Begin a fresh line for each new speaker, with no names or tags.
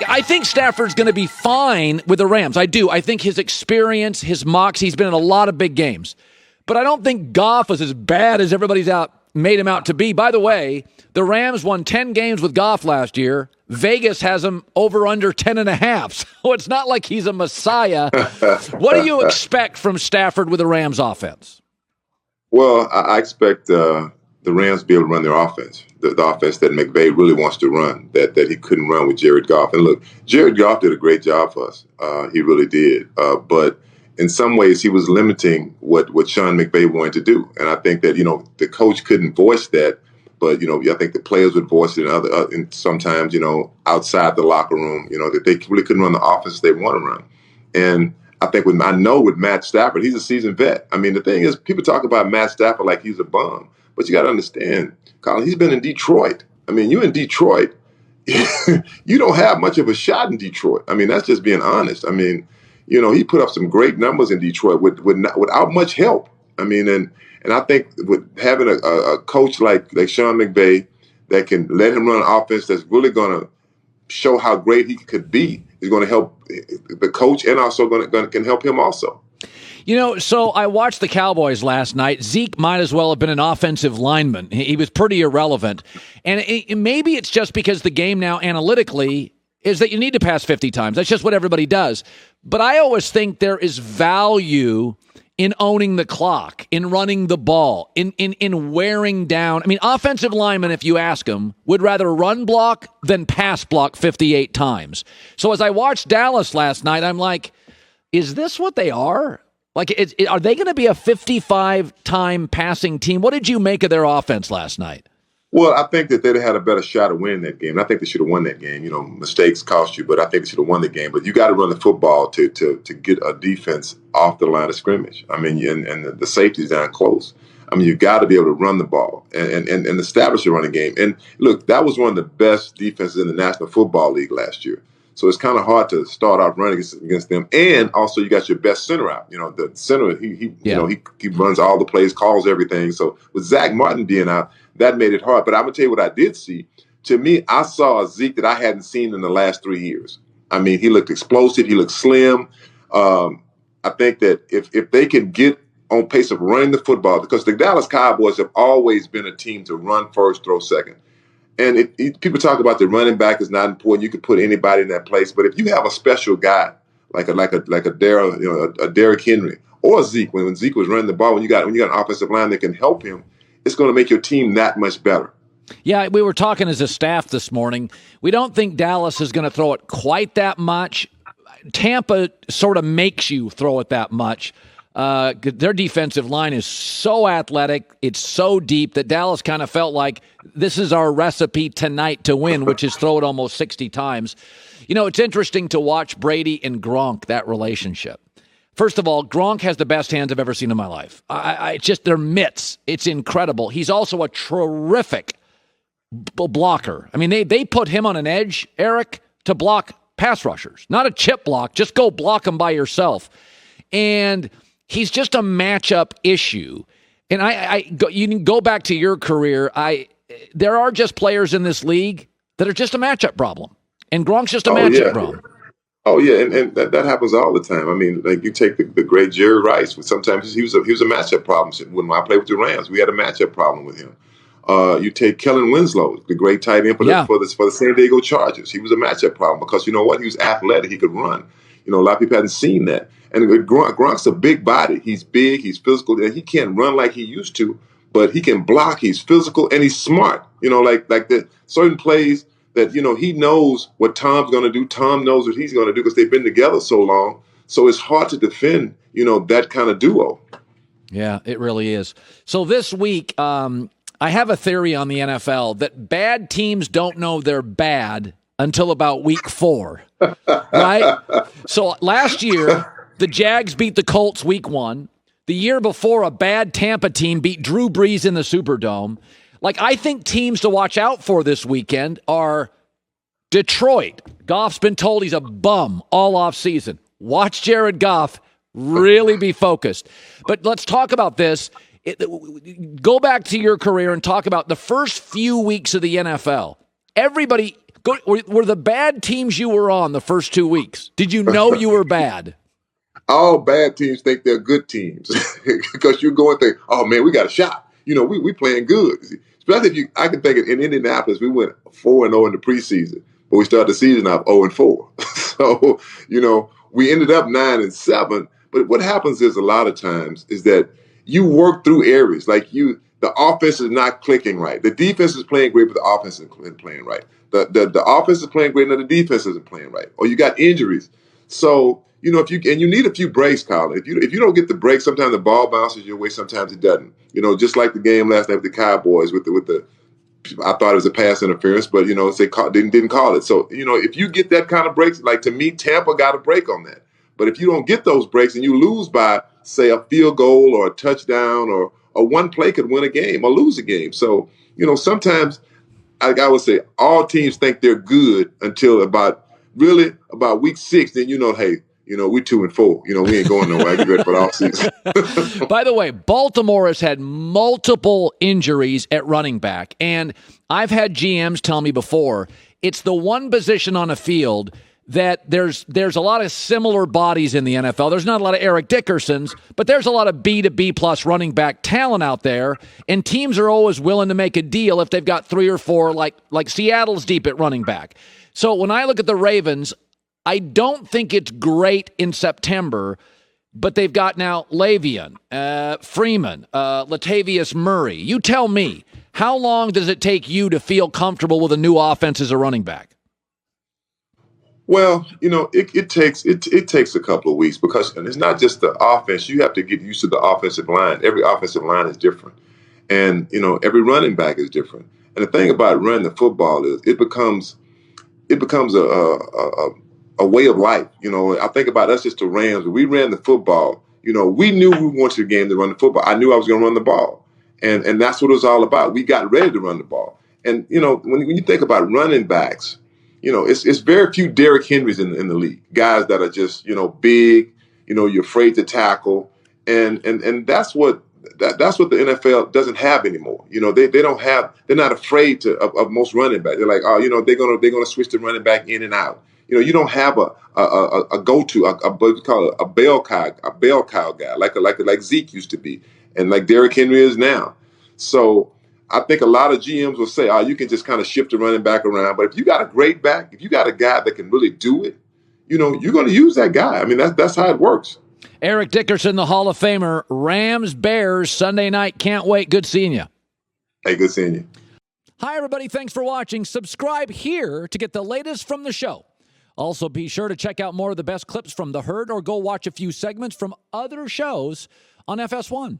I think Stafford's going to be fine with the Rams. I do. I think his experience, his moxie, he's been in a lot of big games. But I don't think Goff was as bad as everybody's made him out to be. By the way, the Rams won 10 games with Goff last year. Vegas has him over under 10.5. So it's not like he's a messiah. What do you expect from Stafford with the Rams offense?
Well, I expect the Rams to be able to run their offense, the offense that McVay really wants to run, that he couldn't run with Jared Goff. And look, Jared Goff did a great job for us. He really did. But in some ways, he was limiting what Sean McVay wanted to do. And I think that, the coach couldn't voice that. But, I think the players would voice it and sometimes, outside the locker room, that they really couldn't run the offense they want to run. And I think with Matt Stafford, he's a seasoned vet. I mean, the thing is, people talk about Matt Stafford like he's a bum. But you got to understand, Colin, he's been in Detroit. I mean, you in Detroit, you don't have much of a shot in Detroit. I mean, that's just being honest. I mean, he put up some great numbers in Detroit without much help. I mean, and I think with having a coach like Sean McVay that can let him run an offense that's really going to show how great he could be is going to help the coach and also can help him also.
So I watched the Cowboys last night. Zeke might as well have been an offensive lineman. He was pretty irrelevant. And maybe it's just because the game now analytically is that you need to pass 50 times. That's just what everybody does. But I always think there is value in owning the clock, in running the ball, in wearing down. I mean, offensive linemen, if you ask them, would rather run block than pass block 58 times. So as I watched Dallas last night, I'm like, is this what they are? Like, are they going to be a 55-time passing team? What did you make of their offense last night?
Well, I think that they'd have had a better shot of winning that game. I think they should have won that game. Mistakes cost you, but I think they should have won the game. But you got to run the football to get a defense off the line of scrimmage. I mean, and the safety's down close. I mean, you got to be able to run the ball and establish a running game. And look, that was one of the best defenses in the National Football League last year. So it's kind of hard to start off running against them. And also, you got your best center out. The center, he runs all the plays, calls everything. So with Zach Martin being out, that made it hard. But I'm going to tell you what I did see. To me, I saw a Zeke that I hadn't seen in the last 3 years. I mean, he looked explosive. He looked slim. I think that if they can get on pace of running the football, because the Dallas Cowboys have always been a team to run first, throw second. And people talk about the running back is not important. You could put anybody in that place. But if you have a special guy like a Derrick Henry or Zeke, when Zeke was running the ball, when you got an offensive line that can help him, it's going to make your team that much better.
Yeah, we were talking as a staff this morning. We don't think Dallas is going to throw it quite that much. Tampa sort of makes you throw it that much. Their defensive line is so athletic, it's so deep that Dallas kind of felt like this is our recipe tonight to win, which is throw it almost 60 times. It's interesting to watch Brady and Gronk, that relationship. First of all, Gronk has the best hands I've ever seen in my life. It's just their mitts. It's incredible. He's also a terrific blocker. I mean, they put him on an edge, Eric, to block pass rushers. Not a chip block. Just go block them by yourself. And he's just a matchup issue. And you can go back to your career. There are just players in this league that are just a matchup problem. And Gronk's just a matchup problem.
Oh, yeah, and that happens all the time. I mean, like you take the great Jerry Rice. Sometimes he was a matchup problem. When I played with the Rams, we had a matchup problem with him. You take Kellen Winslow, the great tight end for the San Diego Chargers. He was a matchup problem because you know what? He was athletic. He could run. A lot of people hadn't seen that. And Gronk's a big body. He's big. He's physical. And he can't run like he used to, but he can block. He's physical and he's smart. Like the certain plays that, he knows what Tom's going to do. Tom knows what he's going to do because they've been together so long. So it's hard to defend, that kind of duo.
Yeah, it really is. So this week, I have a theory on the NFL that bad teams don't know they're bad until about week 4, right? So last year, the Jags beat the Colts week 1. The year before, a bad Tampa team beat Drew Brees in the Superdome. Like, I think teams to watch out for this weekend are Detroit. Goff's been told he's a bum all offseason. Watch Jared Goff really be focused. But let's talk about this. Go back to your career and talk about the first few weeks of the NFL. Everybody, Were the bad teams you were on the first 2 weeks? Did you know you were bad?
All bad teams think they're good teams because you're going there. Oh man, we got a shot. We playing good. Especially if I can think in Indianapolis, we went 4-0 in the preseason, but we started the season off 0-4. So we ended up 9-7. But what happens is a lot of times is that you work through areas like the offense is not clicking right. The defense is playing great, but the offense isn't playing right. The offense is playing great, and the defense isn't playing right. Or you got injuries. So if you need a few breaks, Colin. If you don't get the break, sometimes the ball bounces your way, sometimes it doesn't. Just like the game last night with the Cowboys with the I thought it was a pass interference, but they didn't call it. So if you get that kind of breaks, like to me, Tampa got a break on that. But if you don't get those breaks and you lose by, say, a field goal or a touchdown or one play could win a game or lose a game. So sometimes like I would say, all teams think they're good until about week 6. Then hey. We're 2-4. We ain't going nowhere. I get ready for the offseason.
By the way, Baltimore has had multiple injuries at running back. And I've had GMs tell me before, it's the one position on a field that there's a lot of similar bodies in the NFL. There's not a lot of Eric Dickersons, but there's a lot of B to B plus running back talent out there. And teams are always willing to make a deal if they've got 3 or 4, like Seattle's deep at running back. So when I look at the Ravens, I don't think it's great in September, but they've got now Le'Veon, Freeman, Latavius Murray. You tell me, how long does it take you to feel comfortable with a new offense as a running back?
Well, it takes a couple of weeks because it's not just the offense. You have to get used to the offensive line. Every offensive line is different, and every running back is different. And the thing about running the football is it becomes a way of life. I think about us as the Rams. When we ran the football, we knew we wanted the game to run the football. I knew I was going to run the ball. And that's what it was all about. We got ready to run the ball. And, when you think about running backs, it's very few Derrick Henrys in the league. Guys that are just, big, you're afraid to tackle. And that's what the NFL doesn't have anymore. They're not afraid of most running backs. They're like, they're going to switch the running back in and out. You don't have a go-to, what you call it, a bell cow guy, like Zeke used to be, and like Derrick Henry is now. So I think a lot of GMs will say, you can just kind of shift the running back around. But if you got a great back, if you got a guy that can really do it, you're going to use that guy. I mean, that's how it works.
Eric Dickerson, the Hall of Famer. Rams, Bears, Sunday night. Can't wait. Good seeing you.
Hey, good seeing you.
Hi, everybody. Thanks for watching. Subscribe here to get the latest from the show. Also, be sure to check out more of the best clips from The Herd or go watch a few segments from other shows on FS1.